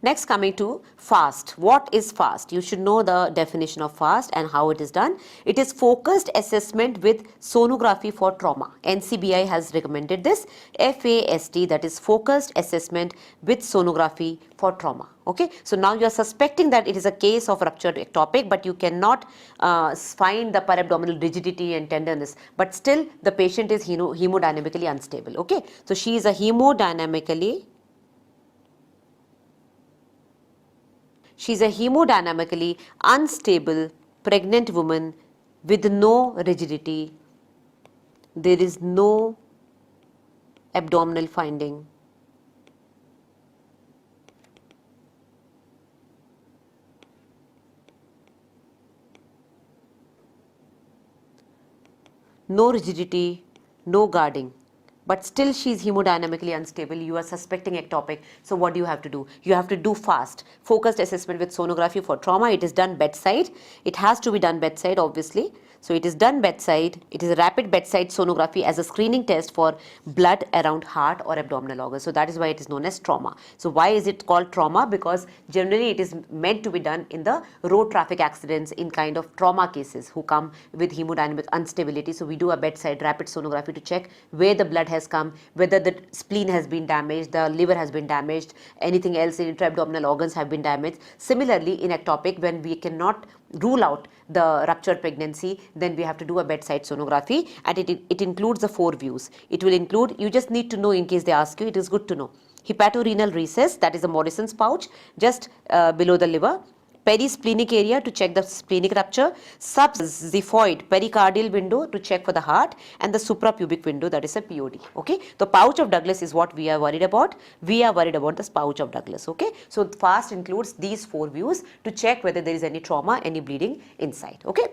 Next, coming to FAST. What is FAST? You should know the definition of FAST and how it is done. It is focused assessment with sonography for trauma. NCBI has recommended this. FAST, that is focused assessment with sonography for trauma. Okay, so now you are suspecting that it is a case of ruptured ectopic, but you cannot find the perabdominal rigidity and tenderness, but still the patient is hemodynamically unstable. Okay, so she is a hemodynamically unstable pregnant woman with no rigidity. There is no abdominal finding. No rigidity, no guarding, but still she is hemodynamically unstable. You are suspecting ectopic. So what do you have to do? You have to do FAST, focused assessment with sonography for trauma. It is done bedside. It has to be done bedside, obviously. So it is done bedside. It is a rapid bedside sonography as a screening test for blood around heart or abdominal organs. So that is why it is known as trauma. So why is it called trauma? Because generally it is meant to be done in the road traffic accidents, in kind of trauma cases who come with hemodynamic instability. So we do a bedside rapid sonography to check where the blood has come, whether the spleen has been damaged, the liver has been damaged, anything else in intra-abdominal organs have been damaged. Similarly, in ectopic, when we cannot rule out the ruptured pregnancy, then we have to do a bedside sonography, and it includes the 4 views. It will include, you just need to know in case they ask you, it is good to know. Hepatorenal recess, that is the Morrison's pouch, just below the liver. Perisplenic area to check the splenic rupture, subxiphoid pericardial window to check for the heart, and the suprapubic window, that is a POD. Okay, the pouch of Douglas is what we are worried about. We are worried about the pouch of Douglas. Okay, so FAST includes these 4 views to check whether there is any trauma, any bleeding inside. Okay.